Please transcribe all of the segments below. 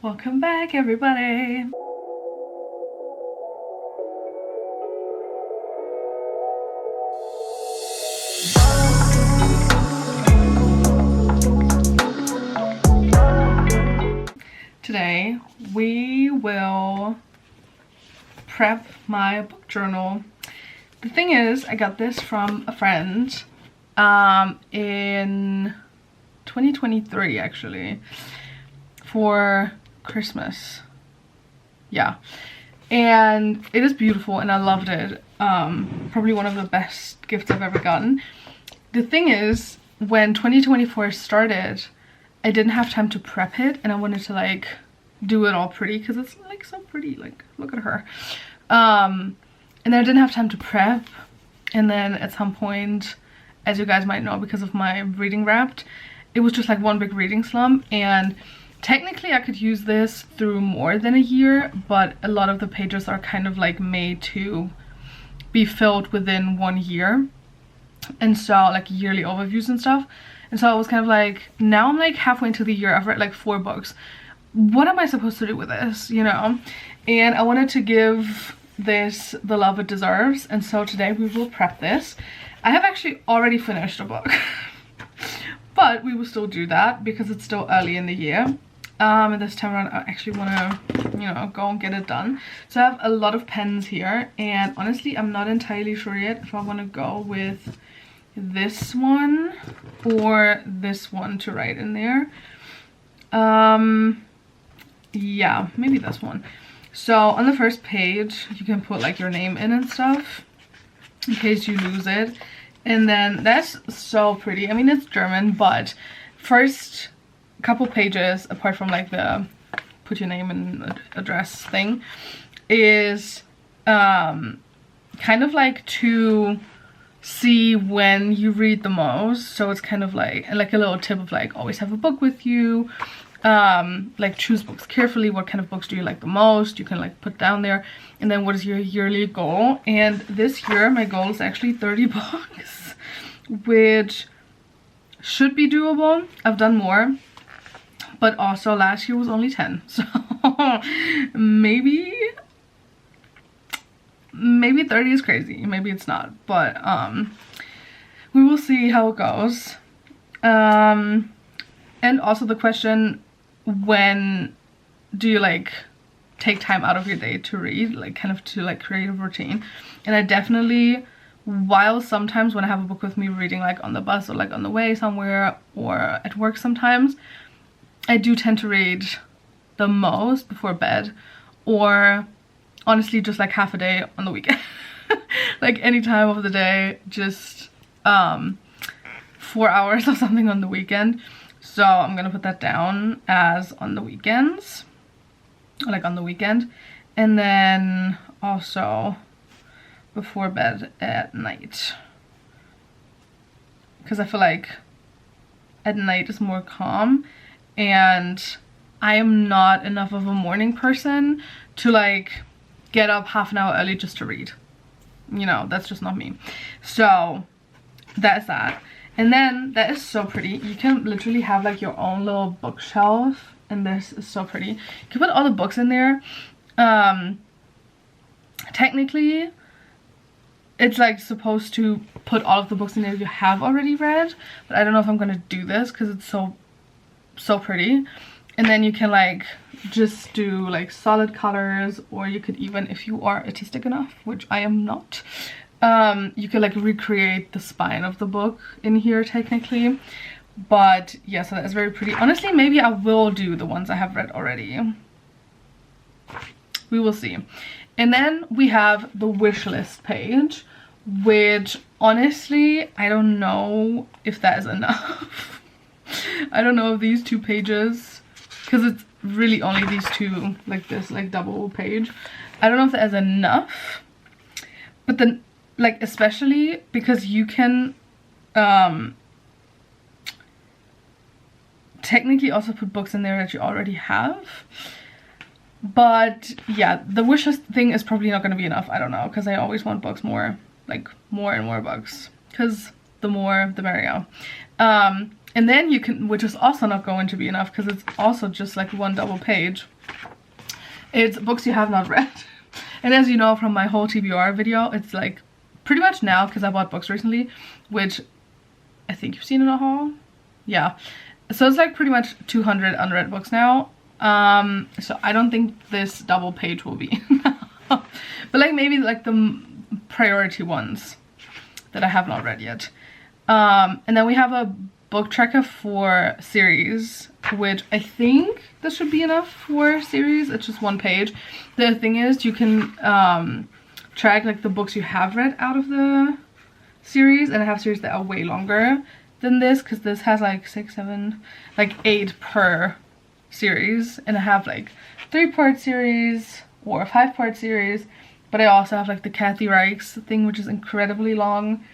Welcome back, everybody. Today we will prep my book journal. The thing is, I got this from a friend in 2023 actually, for Christmas. Yeah, and it is beautiful and I loved it. Probably one of the best gifts I've ever gotten. The thing is, when 2024 started, I didn't have time to prep it and I wanted to like do it all pretty because it's like so pretty, like look at her. And then I didn't have time to prep, and then at some point, as you guys might know because of my reading wrapped, it was just like one big reading slump. And technically I could use this through more than a year, but a lot of the pages are kind of like made to be filled within 1 year, and so like yearly overviews and stuff. And so I was kind of like, now I'm like halfway into the year, I've read like 4 books. What am I supposed to do with this, you know? And I wanted to give this the love it deserves, and so today we will prep this. I have actually already finished a book but we will still do that because it's still early in the year. And this time around I actually want to, you know, go and get it done. So I have a lot of pens here, and honestly I'm not entirely sure yet if I want to go with this one or this one to write in there. Yeah, maybe this one. So on the first page you can put like your name in and stuff in case you lose it. And then that's so pretty. I mean, it's German, but first couple pages, apart from like the put your name and address thing, is kind of like to see when you read the most. So it's kind of like a little tip of like, always have a book with you. Like choose books carefully. What kind of books do you like the most? You can like put down there. And then what is your yearly goal? And this year my goal is actually 30 books, which should be doable. I've done more, but also last year was only 10, so maybe 30 is crazy, maybe it's not, but we will see how it goes. And also the question, when do you like take time out of your day to read, like kind of to like create a routine? And I definitely, while sometimes when I have a book with me reading like on the bus or like on the way somewhere or at work sometimes, I do tend to read the most before bed, or honestly just like half a day on the weekend. Like any time of the day, just 4 hours or something on the weekend. So I'm gonna put that down as on the weekends, like on the weekend. And then also before bed at night, because I feel like at night is more calm, and I am not enough of a morning person to like get up half an hour early just to read, you know, that's just not me. So that's that. And then that is so pretty. You can literally have like your own little bookshelf, and this is so pretty. You can put all the books in there. Technically it's like supposed to put all of the books in there you have already read, but I don't know if I'm gonna do this because it's so pretty. And then you can like just do like solid colors, or you could even, if you are artistic enough, which I am not, you could like recreate the spine of the book in here technically. But yeah, so that's very pretty. Honestly, maybe I will do the ones I have read already. We will see. And then we have the wish list page, which honestly I don't know if that is enough. I don't know if these 2 pages, because it's really only these 2, like this like double page, I don't know if that is enough. But then like, especially because you can technically also put books in there that you already have. But yeah, the wishlist thing is probably not going to be enough. I don't know, because I always want books more, like more and more books, because the more the merrier. And And then you can, which is also not going to be enough because it's also just like one double page, it's books you have not read. And as you know from my whole TBR video, it's like pretty much now, because I bought books recently, which I think you've seen in a haul. Yeah, so it's like pretty much 200 unread books now. So I don't think this double page will be but like maybe like the priority ones that I have not read yet. And then we have a book tracker for series, which I think this should be enough for series. It's just one page. The thing is, you can track like the books you have read out of the series, and I have series that are way longer than this, because this has like 6, 7, like 8 per series, and I have like 3-part series or a 5-part series, but I also have like the Kathy Reichs thing, which is incredibly long.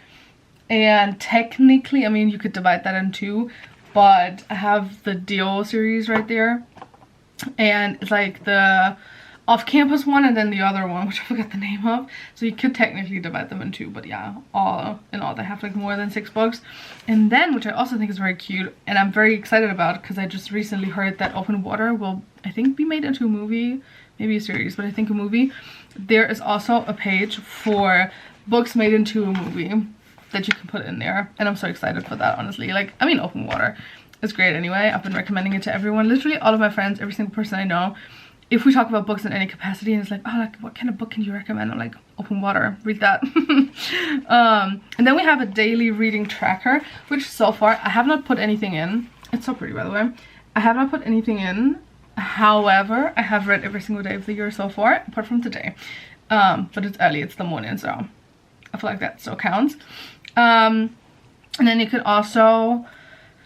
And technically, I mean, you could divide that in 2, but I have the Deal series right there, and it's like the off-campus one and then the other one, which I forgot the name of. So you could technically divide them in 2, but yeah, all in all they have like more than 6 books. And then, which I also think is very cute and I'm very excited about, because I just recently heard that Open Water will, I think, be made into a movie, maybe a series, but I think a movie. There is also a page for books made into a movie that you can put in there, and I'm so excited for that, honestly. Like, I mean, Open Water is great anyway. I've been recommending it to everyone, literally all of my friends, every single person I know. If we talk about books in any capacity and it's like, oh, like, what kind of book can you recommend? I'm like, Open Water, read that. And then we have a daily reading tracker, which so far I have not put anything in. It's so pretty, by the way. I have not put anything in. However, I have read every single day of the year so far, apart from today. But it's early, it's the morning, so I feel like that still counts. And then you could also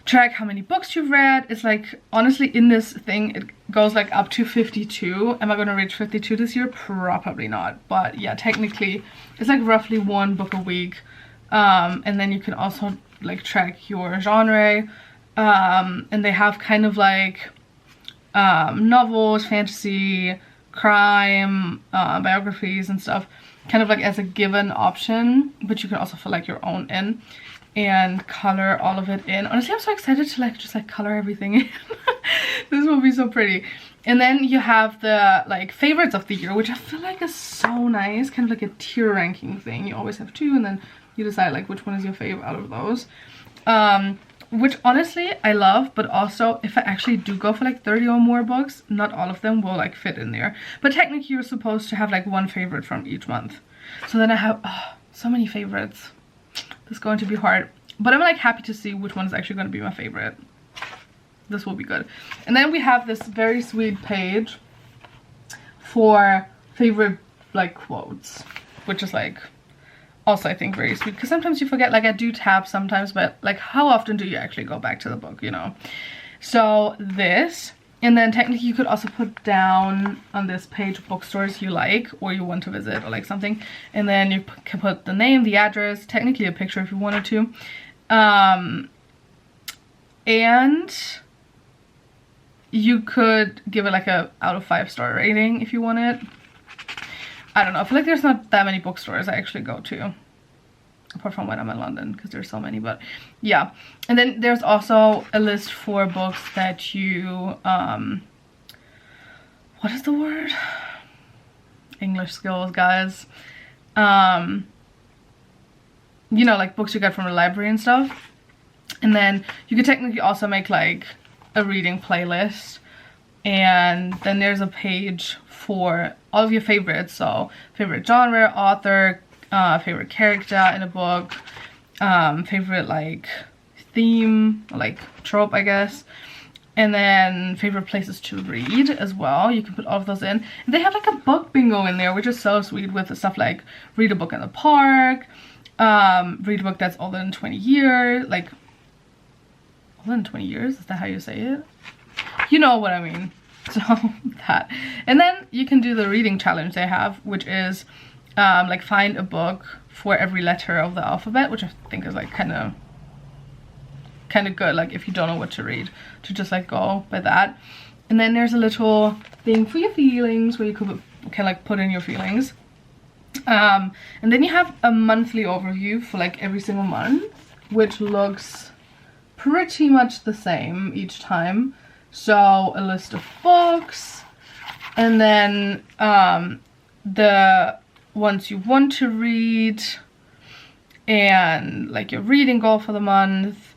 track how many books you've read. It's like, honestly, in this thing it goes like up to 52. Am I gonna reach 52 this year? Probably not, but yeah, technically it's like roughly 1 book a week. And then you can also like track your genre, and they have kind of like novels, fantasy, crime, biographies and stuff, kind of like as a given option, but you can also fill like your own in and color all of it in. Honestly, I'm so excited to like just like color everything in. This will be so pretty. And then you have the like favorites of the year, which I feel like is so nice, kind of like a tier ranking thing. You always have 2 and then you decide like which one is your fave out of those, which honestly I love. But also, if I actually do go for like 30 or more books, not all of them will like fit in there, but technically you're supposed to have like 1 favorite from each month. So then I have so many favorites. This is going to be hard, but I'm like happy to see which one is actually going to be my favorite. This will be good. And then we have this very sweet page for favorite like quotes, which is like also I think very sweet, because sometimes you forget. Like, I do tab sometimes, but like how often do you actually go back to the book, you know? So this, and then technically you could also put down on this page bookstores you like or you want to visit or like something, and then you can put the name, the address, technically a picture if you wanted to, and you could give it like a out of 5-star rating if you want it. I don't know, I feel like there's not that many bookstores I actually go to, apart from when I'm in London, because there's so many. But yeah, and then there's also a list for books that you what is the word? English skills, guys. You know, like books you get from the library and stuff. And then you could technically also make like a reading playlist, and then there's a page for all of your favorites. So favorite genre, author, favorite character in a book, favorite like theme, like trope, I guess, and then favorite places to read as well. You can put all of those in, and they have like a book bingo in there, which is so sweet, with the stuff like read a book in the park, read a book that's older than 20 years, like older than 20 years, is that how you say it? You know what I mean. So that, and then you can do the reading challenge they have, which is like find a book for every letter of the alphabet, which I think is like kind of good, like if you don't know what to read, to just like go by that. And then there's a little thing for your feelings, where you can like put in your feelings, and then you have a monthly overview for like every single month, which looks pretty much the same each time. So a list of books, and then the ones you want to read, and like your reading goal for the month,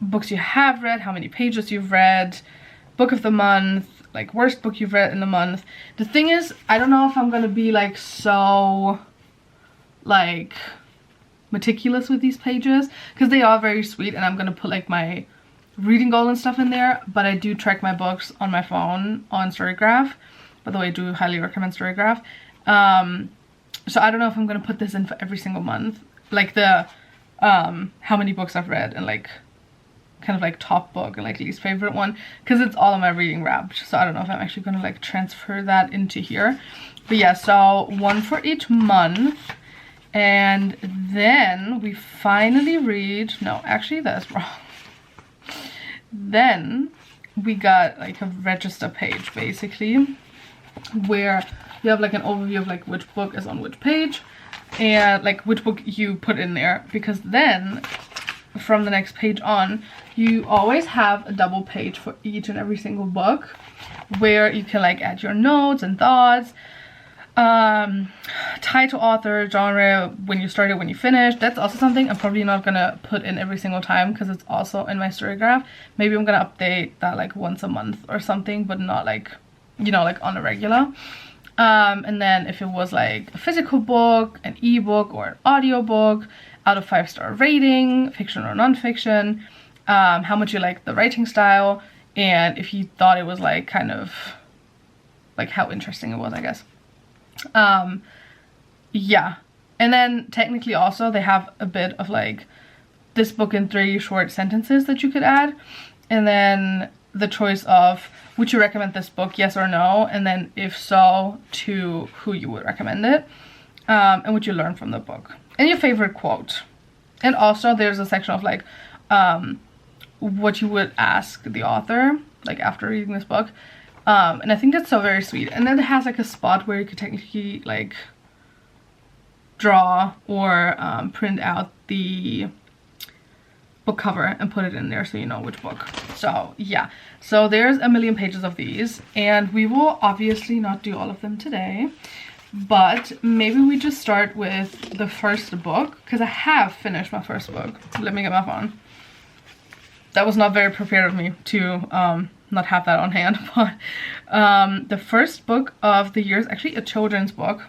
books you have read, how many pages you've read, book of the month, like worst book you've read in the month. The thing is, I don't know if I'm gonna be like so like meticulous with these pages, because they are very sweet, and I'm gonna put like my reading goal and stuff in there, but I do track my books on my phone on Storygraph. By the way, I do highly recommend Storygraph. So I don't know if I'm gonna put this in for every single month, like the how many books I've read, and like kind of like top book and like least favorite one, because it's all on my reading Wrapped. So I don't know if I'm actually gonna like transfer that into here. But yeah, so one for each month. And then we finally read, no, actually that's wrong. Then we got like a register page basically, where you have like an overview of like which book is on which page, and like which book you put in there, because then from the next page on, you always have a double page for each and every single book, where you can like add your notes and thoughts, title, author, genre, when you started, when you finished. That's also something I'm probably not gonna put in every single time, because it's also in my Storygraph. Maybe I'm gonna update that like once a month or something, but not like, you know, like on a regular. And then if it was like a physical book, an ebook, or an audiobook, out of 5-star rating, fiction or non-fiction, how much you like the writing style, and if you thought it was like kind of like how interesting it was, I guess. Yeah, and then technically also they have a bit of like this book in 3 short sentences that you could add, and then the choice of would you recommend this book, yes or no, and then if so, to who you would recommend it, and what you learned from the book, and your favorite quote. And also there's a section of like what you would ask the author like after reading this book. And I think that's so very sweet. And then it has like a spot where you could technically like draw or print out the book cover and put it in there so you know which book. So yeah, so there's a million pages of these, and we will obviously not do all of them today, but maybe we just start with the first book, because I have finished my first book. Let me get my phone. That was not very prepared of me to not have that on hand, but the first book of the year is actually a children's book,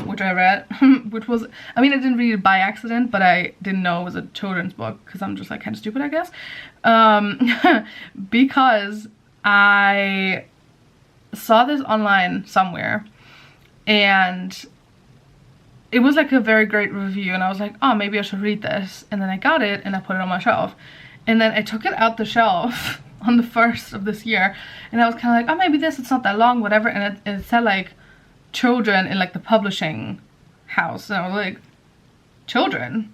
which I read, which was, I mean, I didn't read it by accident, but I didn't know it was a children's book, because I'm just like kind of stupid, I guess, because I saw this online somewhere, and it was like a very great review, and I was like, oh, maybe I should read this, and then I got it and I put it on my shelf, and then I took it out the shelf on the 1st of this year, and I was kind of like, oh, maybe it's not that long, whatever, and it said like children in like the publishing house, and I was like, children?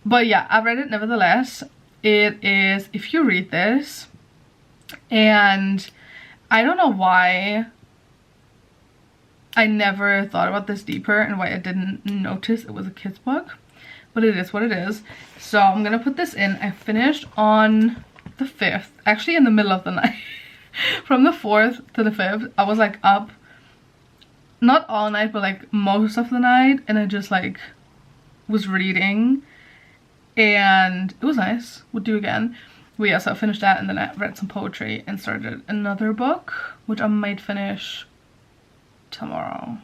But yeah, I read it nevertheless. It is If You Read This, and I don't know why I never thought about this deeper and why I didn't notice it was a kid's book, but it is what it is. So I'm gonna put this in. I finished on the 5th, actually in the middle of the night. From the 4th to the 5th, I was like up, not all night, but like most of the night, and I just like was reading, and it was nice. Would do again. But yeah, so I finished that, and then I read some poetry and started another book, which I might finish tomorrow,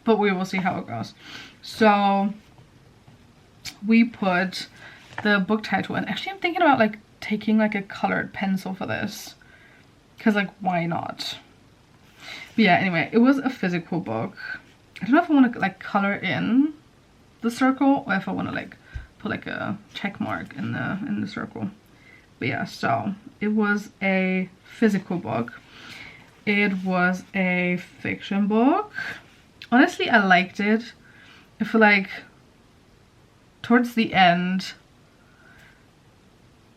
but we will see how it goes. So we put the book title, and actually I'm thinking about like taking like a colored pencil for this, because like why not. But yeah, anyway, it was a physical book. I don't know if I want to like color in the circle, or if I want to like put like a check mark in the circle. But yeah, so it was a physical book. It was a fiction book. Honestly, I liked it. I feel like towards the end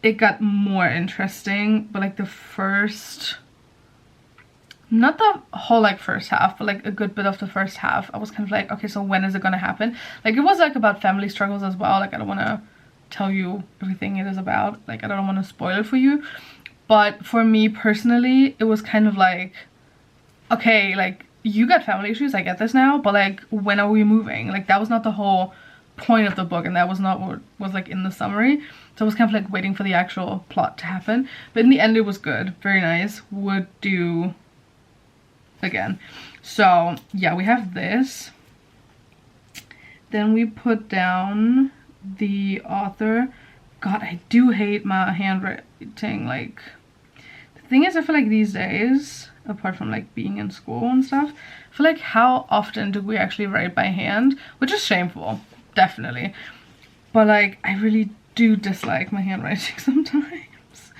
it got more interesting, but like the first not the whole like first half, but like a good bit of the first half, I was kind of like, okay, so when is it gonna happen? Like it was like about family struggles as well. Like I don't want to tell you everything it is about, like I don't want to spoil it for you, but for me personally it was kind of like, okay, like you got family issues, I get this now, but like when are we moving? Like that was not the whole point of the book, and that was not what was like in the summary. So I was kind of like waiting for the actual plot to happen, but in the end it was good, very nice, would do again. So yeah, we have this, then we put down the author. God, I do hate my handwriting. Like the thing is, I feel like these days, apart from like being in school and stuff, I feel like how often do we actually write by hand, which is shameful, definitely, but like I really do dislike my handwriting sometimes.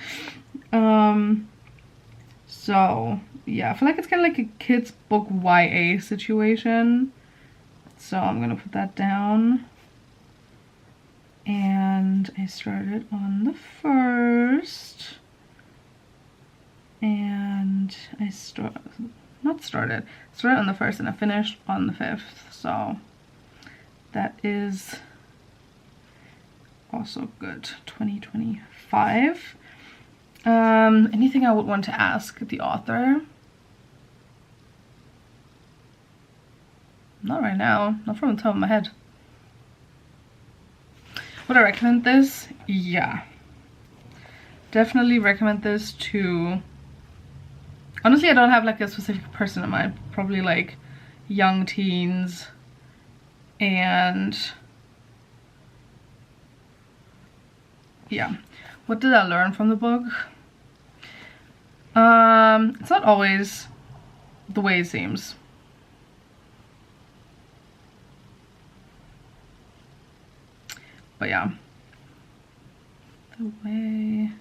So yeah, I feel like it's kind of like a kids book YA situation, so I'm gonna put that down. And I started on the 1st, and I started on the 1st and I finished on the 5th, so that is also good. 2025. Anything I would want to ask the author? Not right now, not from the top of my head. Would I recommend this? Yeah. Definitely recommend this to... Honestly, I don't have like a specific person in mind. Probably like young teens and... yeah. What did I learn from the book? It's not always the way it seems. But yeah, the way...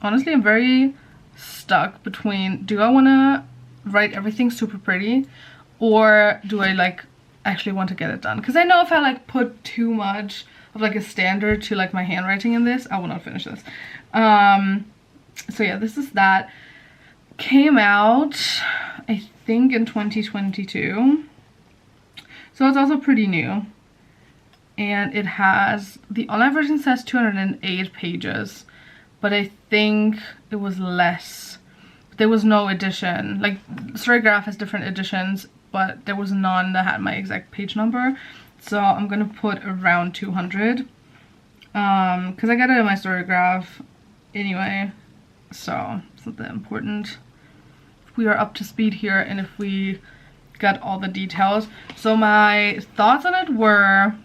Honestly, I'm very stuck between, do I want to write everything super pretty, or do I like actually want to get it done? Because I know if I like put too much of like a standard to like my handwriting in this, I will not finish this. So yeah, this is that. Came out, I think, in 2022. So it's also pretty new. And it has, the online version says 208 pages, but I think it was less. There was no edition. Like, Storygraph has different editions, but there was none that had my exact page number. So I'm gonna put around 200. Because I got it in my Storygraph anyway, so it's not that important. If we are up to speed here and if we got all the details. So my thoughts on it were,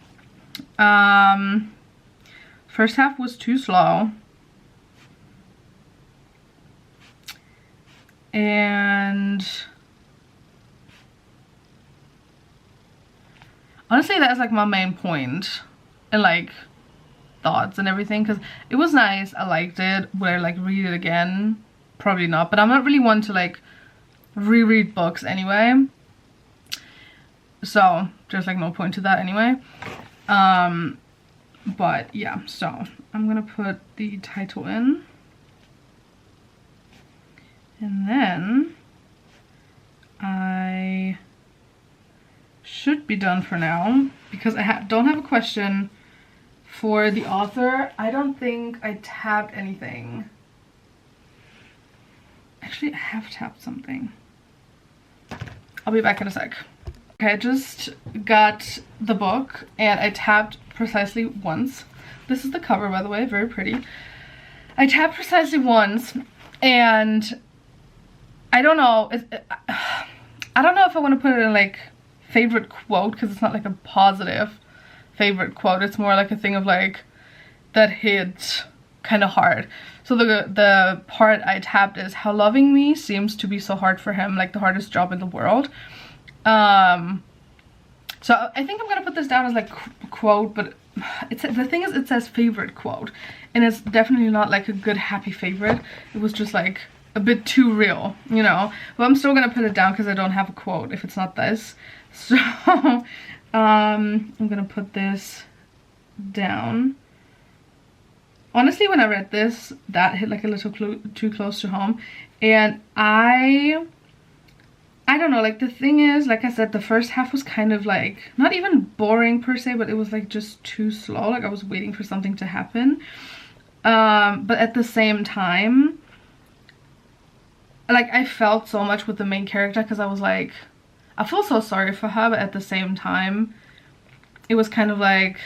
first half was too slow, and honestly that's like my main point, and like thoughts and everything, because it was nice, I liked it. Would I like read it again? Probably not, but I'm not really one to like reread books anyway, so there's like no point to that anyway. But yeah, so I'm gonna put the title in, and then I should be done for now, because I don't have a question for the author. I don't think I tabbed anything. Actually, I have tapped something. I'll be back in a sec. Okay, I just got the book and I tapped precisely once. This is the cover, by the way, very pretty. I tapped precisely once, and I don't know. I don't know if I want to put it in like favorite quote, because it's not like a positive favorite quote. It's more like a thing of like that hit kind of hard. So the part I tapped is, how loving me seems to be so hard for him, like the hardest job in the world. So I think I'm gonna put this down as like quote, but it's, the thing is, it says favorite quote, and it's definitely not like a good happy favorite. It was just like a bit too real, you know. But I'm still gonna put it down because I don't have a quote if it's not this. So I'm gonna put this down. honestly, when I read this, that hit like a little too close to home. And I don't know, like the thing is, like I said, the first half was kind of like, not even boring per se, but it was like just too slow. Like I was waiting for something to happen. But at the same time, like I felt so much with the main character because I was like, I feel so sorry for her, but at the same time, it was kind of like,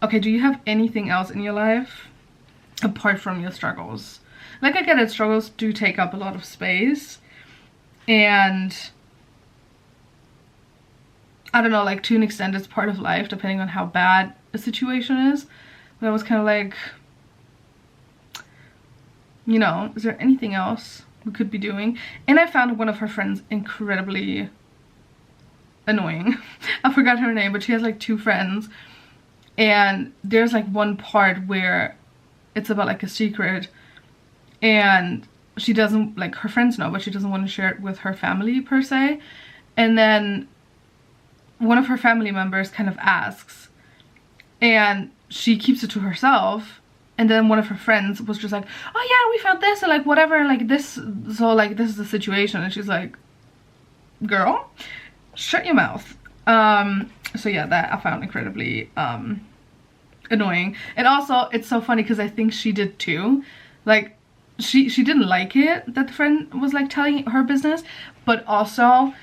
okay, do you have anything else in your life apart from your struggles? Like I get it, struggles do take up a lot of space. And I don't know, like to an extent it's part of life depending on how bad a situation is. But I was kind of like, you know, is there anything else we could be doing? And I found one of her friends incredibly annoying. I forgot her name, but she has like 2 friends. And there's like one part where it's about like a secret, and she doesn't, like her friends know, but she doesn't want to share it with her family per se. And then one of her family members kind of asks, and she keeps it to herself. And then one of her friends was just like, oh yeah, we found this, and like whatever, and like this, so like this is the situation. And she's like, girl, shut your mouth. So yeah, that I found incredibly annoying. And also it's so funny because I think she did too. Like she didn't like it that the friend was like telling her business, but also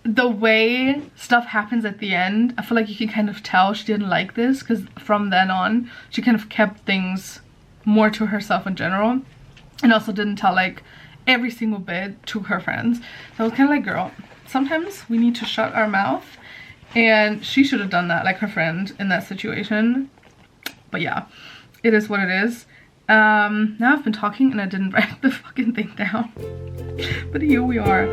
the way stuff happens at the end, I feel like you can kind of tell she didn't like this, because from then on she kind of kept things more to herself in general, and also didn't tell like every single bit to her friends. So I was kind of like, girl, sometimes we need to shut our mouth, and she should have done that, like her friend in that situation. But yeah, it is what it is. Now I've been talking and I didn't write the fucking thing down. But here we are.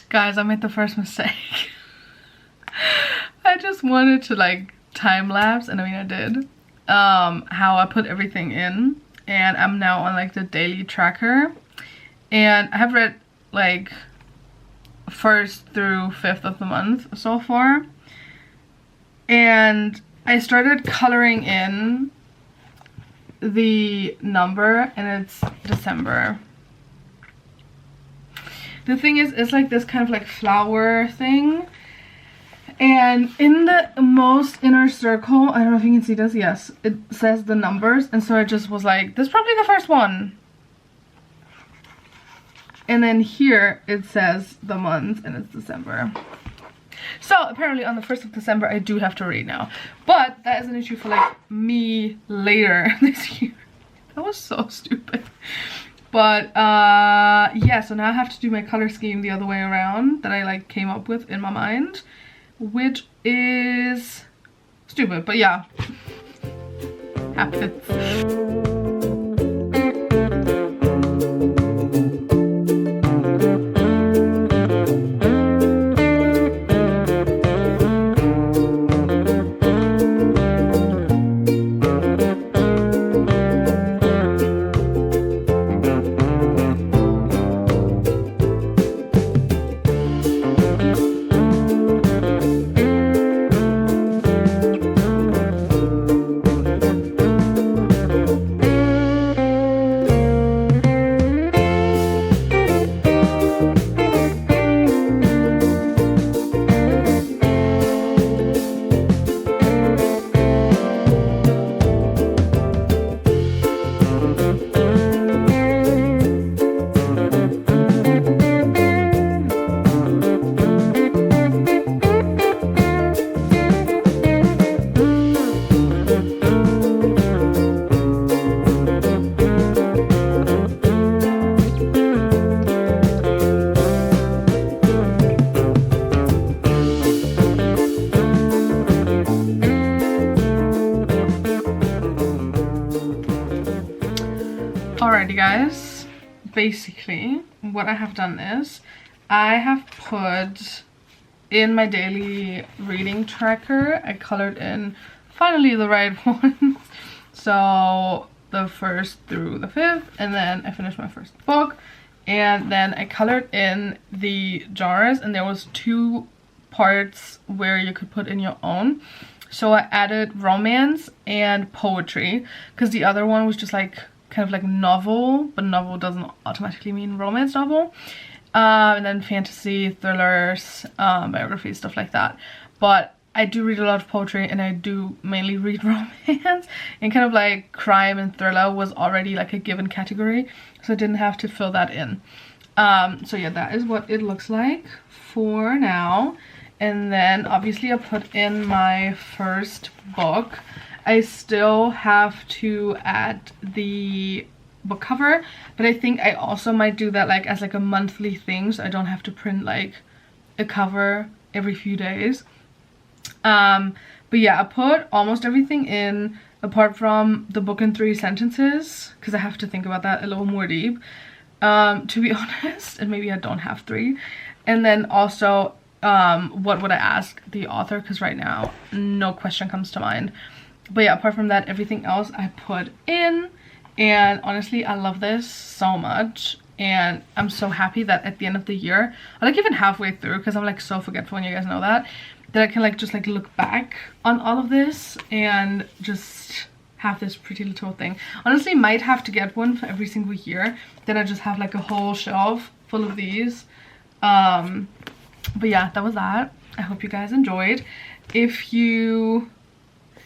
Guys, I made the first mistake. I just wanted to like time lapse, and I mean I did, how I put everything in, and I'm now on like the daily tracker, and I have read like 1st through 5th of the month so far, and I started coloring in the number, and it's December. The thing is, it's like this kind of like flower thing, and in the most inner circle, I don't know if you can see this, yes, it says the numbers, and so I just was like, this is probably the first one. And then here it says the month, and it's December. So apparently on the 1st of December I do have to read now, but that is an issue for like me later this year. That was so stupid. But yeah, so now I have to do my color scheme the other way around that I like came up with in my mind, which is stupid, but yeah, happens. Alrighty guys, basically what I have done is I have put in my daily reading tracker, I colored in finally the right ones. So the 1st through the 5th, and then I finished my first book, and then I colored in the jars, and there was 2 parts where you could put in your own. So I added romance and poetry, because the other one was just like kind of like novel, but novel doesn't automatically mean romance novel. And then fantasy, thrillers, biographies, stuff like that. But I do read a lot of poetry, and I do mainly read romance, and kind of like crime and thriller was already like a given category, so I didn't have to fill that in. So yeah, that is what it looks like for now. And then obviously I put in my first book. I still have to add the book cover, but I think I also might do that like as like a monthly thing, so I don't have to print like a cover every few days. But yeah, I put almost everything in apart from the book in 3 sentences, because I have to think about that a little more deep, to be honest, and maybe I don't have 3. And then also what would I ask the author, because right now no question comes to mind. But yeah, apart from that, everything else I put in, and honestly I love this so much, and I'm so happy that at the end of the year, or like even halfway through, because I'm like so forgetful, and you guys know that I can like just like look back on all of this and just have this pretty little thing. Honestly, might have to get one for every single year, then I just have like a whole shelf full of these. But yeah, that was that. I hope you guys enjoyed. If you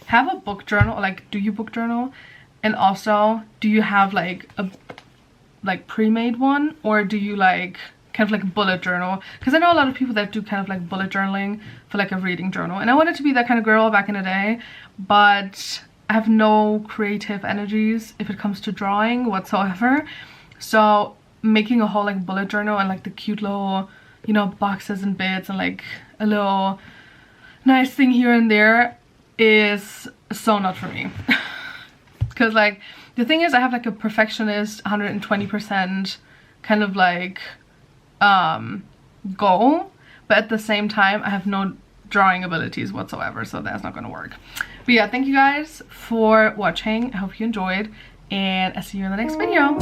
have a book journal, or like do you book journal, and also do you have like a pre-made one, or do you like kind of like a bullet journal? Because I know a lot of people that do kind of like bullet journaling for like a reading journal, and I wanted to be that kind of girl back in the day, but I have no creative energies if it comes to drawing whatsoever. So making a whole like bullet journal and like the cute little, you know, boxes and bits and like a little nice thing here and there is so not for me. Because like the thing is, I have like a perfectionist 120% kind of like goal, but at the same time I have no drawing abilities whatsoever, so that's not gonna work. But yeah, thank you guys for watching. I hope you enjoyed, and I'll see you in the next video.